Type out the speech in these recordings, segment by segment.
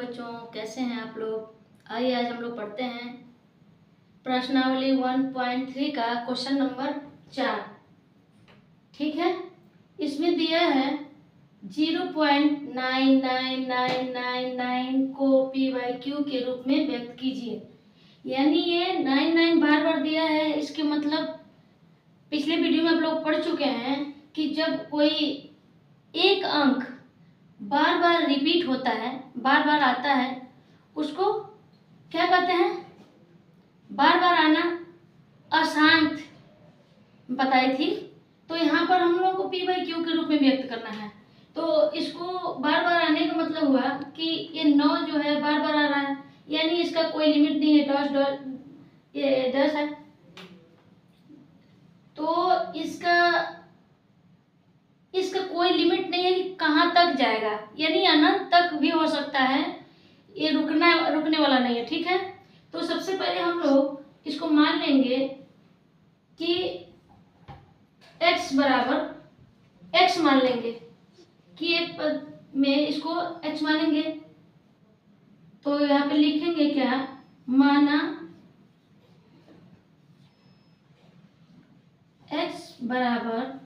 बच्चों, कैसे हैं आप लोग। आइए आज हम लोग पढ़ते हैं प्रश्नावली 1.3 का क्वेश्चन नंबर 4। ठीक है, इसमें दिया है 0.99999 को p/q के रूप में व्यक्त कीजिए। यानी ये 99 बार बार दिया है। इसके मतलब पिछले वीडियो में आप लोग पढ़ चुके हैं कि जब कोई एक अंक बार बार रिपीट होता है, बार बार आता है, उसको क्या कहते हैं? बार बार आना अशांत बताई थी। तो यहाँ पर हम लोगों को p/q के रूप में व्यक्त करना है। तो इसको बार बार आने का मतलब हुआ कि ये 9 जो है बार बार आ रहा है, यानी इसका कोई लिमिट नहीं है। डॉट डॉट ये 10 है, तो इसका कोई लिमिट नहीं है कि कहाँ तक जाएगा, यानी अनंत तक भी हो सकता है। ये रुकने वाला नहीं है। ठीक है, तो सबसे पहले हम लोग इसको मान लेंगे कि x बराबर x मान लेंगे कि एक पद में इसको x मानेंगे। तो यहाँ पे लिखेंगे क्या? माना x बराबर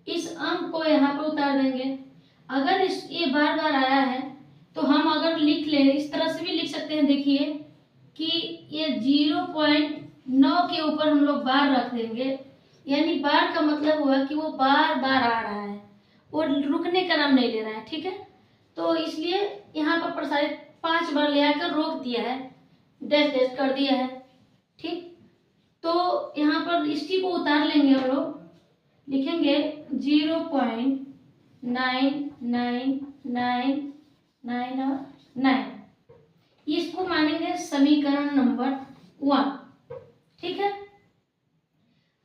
इस अंक को यहाँ पर उतार देंगे। अगर ये बार बार आया है तो हम अगर लिख लें, इस तरह से भी लिख सकते हैं। देखिए कि ये 0.9 के ऊपर हम लोग बार रख देंगे, यानी बार का मतलब हुआ कि वो बार बार आ रहा है, वो रुकने का नाम नहीं ले रहा है। ठीक है, तो इसलिए यहाँ पर प्रसारित 5 बार ले आकर रोक दिया है, डैश डैश कर दिया है। ठीक, तो यहाँ पर इसकी को उतार लेंगे। हम लोग लिखेंगे 0.99999। इसको मानेंगे समीकरण नंबर 1। ठीक है,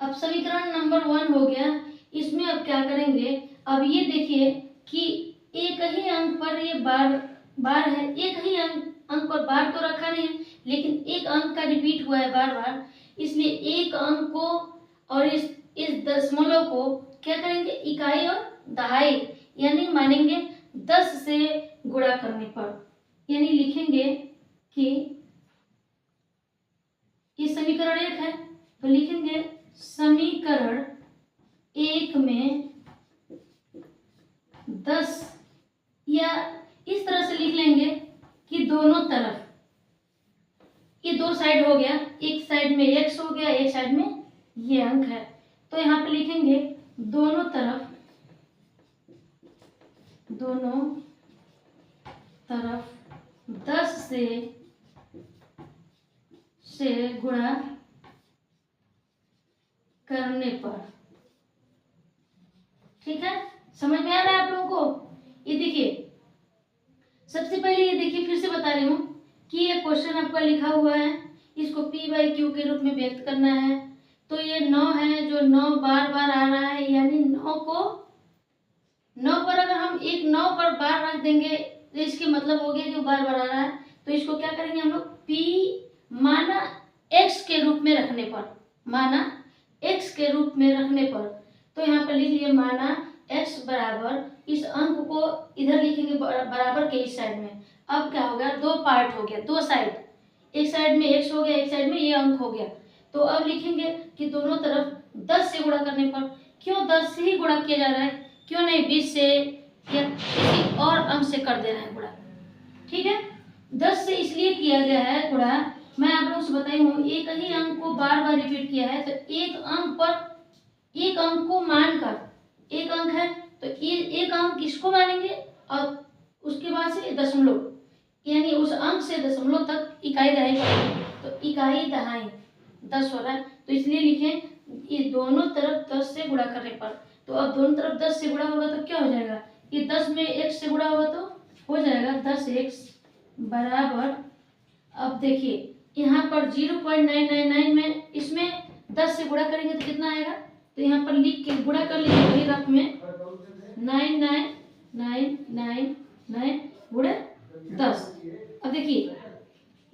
अब समीकरण नंबर 1 हो गया। इसमें अब क्या करेंगे? अब ये देखिए कि एक ही अंक पर ये बार है। एक ही अंक पर बार तो रखा नहीं है, लेकिन एक अंक का रिपीट हुआ है बार बार। इसलिए एक अंक को और इस दशमलव को क्या करेंगे? इकाई और दहाई, यानी मानेंगे 10 से गुणा करने पर। यानी लिखेंगे कि ये समीकरण 1 है, तो लिखेंगे समीकरण 1 में 10, या इस तरह से लिख लेंगे कि दोनों तरफ, ये दो साइड हो गया, एक साइड में x हो गया, एक साइड में ये अंक है। तो यहाँ पे लिखेंगे दोनों तरफ 10 से गुणा करने पर। ठीक है, समझ में आ रहा है आप लोगों को? ये देखिए, सबसे पहले ये देखिए, फिर से बता रही हूँ कि ये क्वेश्चन आपका लिखा हुआ है, इसको p/q के रूप में व्यक्त करना है। तो ये 9 है, जो 9 बार बार आ रहा है, यानी 9 पर अगर हम एक 9 पर बार रख देंगे तो इसके मतलब हो गया कि वो बार बार आ रहा है। तो इसको क्या करेंगे हम लोग? p माना x के रूप में रखने पर, माना x के रूप में रखने पर। तो यहाँ पर लिख लिए माना x बराबर, इस अंक को इधर लिखेंगे बराबर के इस साइड में। अब क्या हो गया? दो पार्ट हो गया, दो साइड, एक साइड में x हो गया, एक साइड में ये अंक हो गया। तो अब लिखेंगे कि दोनों तरफ 10 से गुणा करने पर। क्यों 10 से ही गुणा किया जा रहा है? क्यों नहीं 20 से या किसी और अंक से कर दे रहे हैं गुणा? ठीक है, 10 से इसलिए किया गया है गुणा, मैं आप लोगों से बताई हूँ, एक ही अंक को बार बार रिपीट किया है। तो एक अंक पर, एक अंक को मानकर, एक अंक है तो एक अंक इसको मानेंगे और उसके बाद से दशमलव, यानी उस अंक से दशमलव तक इकाई दहाई करेंगे। तो इकाई दहाई 10 हो रहा है, तो इसलिए लिखें ये दोनों तरफ 10 से गुणा करने पर। तो अब दोनों तरफ 10 से गुणा होगा तो क्या हो जाएगा? ये 10 में x से गुणा होगा तो हो जाएगा 10x बराबर। अब देखिए यहाँ पर 0.999 में इसमें 10 से गुणा करेंगे तो कितना आएगा? तो यहाँ पर लिख के गुणा कर लीजिए वही रफ में, 99999 गुणे 10। अब देखिए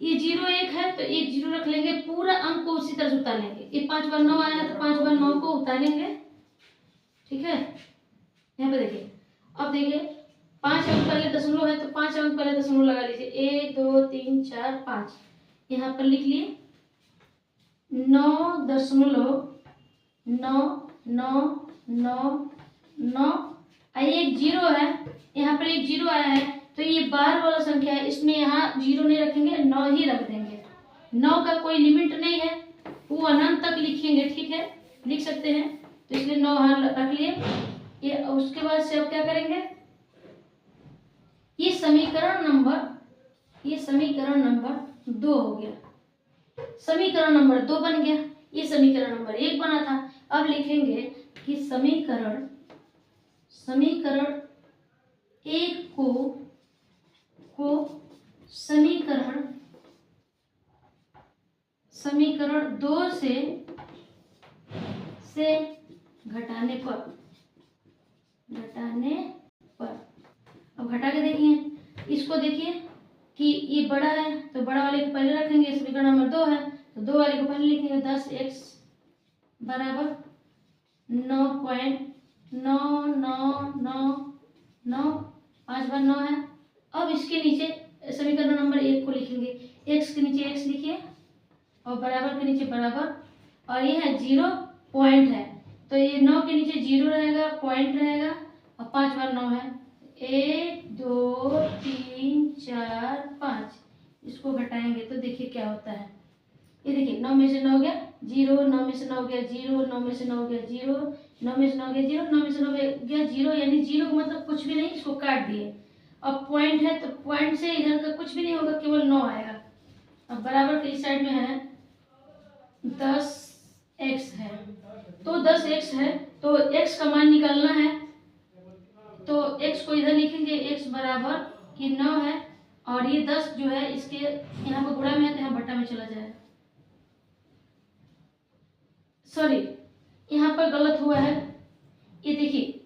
ये 0 1 है तो एक 0 रख लेंगे, पूरा अंक को उसी तरह से उतार लेंगे। ये 5 बार 9 आया है तो 5 बार 9 को उतारेंगे। ठीक है, यहाँ पे देखिए, अब देखिए 5 अंक पहले दशमलव है तो 5 अंक पहले दशमलव लगा लीजिए। 1 2 3 4 5 यहाँ पर लिख लिए 9.99999। एक जीरो है, यहाँ पर एक जीरो आया है तो ये बार वाला संख्या है, इसमें यहाँ जीरो नहीं रखेंगे, 9 ही रख देंगे। 9 का कोई लिमिट नहीं है, वो अनंत तक लिखेंगे, ठीक है, लिख सकते हैं। तो इसलिए 9 यहाँ रख लिए। ये उसके बाद से अब क्या करेंगे, ये समीकरण नंबर 2 हो गया, समीकरण नंबर 2 बन गया। ये समीकरण नंबर 1 बना था। अब लिखेंगे कि समीकरण 1 को समीकरण 2 से घटाने पर अब घटा के देखिए, इसको देखिए कि ये बड़ा है तो बड़ा वाले को पहले रखेंगे, समीकरण नंबर 2 है तो 2 वाले को पहले लिखेंगे। 10x बराबर 9.9999, 5 बार 9 है। अब इसके नीचे समीकरण नंबर 1 को लिखेंगे, x के नीचे x लिखिए और बराबर के नीचे बराबर, और ये है 0 पॉइंट है तो ये 9 के नीचे 0 रहेगा, पॉइंट रहेगा, और 5 बार 9 है। 1 2 3 4 5, इसको घटाएंगे तो देखिए क्या होता है। ये देखिए 9 में से 9 गया 0, 9 में से 9 गया 0, 9 में से 9 गया 0, 9 में से 9 गया 0, 9 में से 9 गया 0, यानी 0 का मतलब कुछ भी नहीं, इसको काट दिए। अब पॉइंट है तो पॉइंट से इधर का कुछ भी नहीं होगा, केवल 9 आएगा। अब बराबर के इस साइड में है 10x है, तो 10x है तो x का मान निकालना है, तो x को इधर लिखेंगे, x बराबर कि 9 है, और ये 10 जो है इसके यहाँ पर गुणा में है तो यहाँ बट्टा में चला जाएगा। सॉरी, यहाँ पर गलत हुआ है, ये देखिए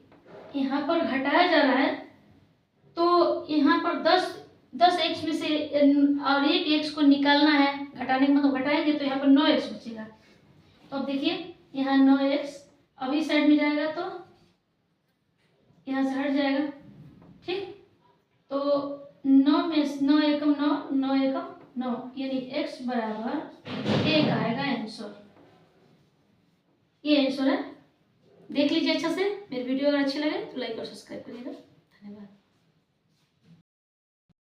यहाँ पर घटाया जा रहा है तो यहाँ पर 10x में से और एक x को निकालना है, घटाने का मतलब घटाएंगे तो यहाँ पर 9x बचेगा। तो अब देखिए यहाँ 9x अब इस साइड में जाएगा तो यहाँ से हट जाएगा, ठीक। तो 9 में 9 एकम 9, 9 एकम 9, यानी x बराबर 1 आएगा आंसर। ये आंसर है, देख लीजिए अच्छा से। मेरी वीडियो अगर अच्छी लगे तो लाइक और सब्सक्राइब करिएगा। धन्यवाद।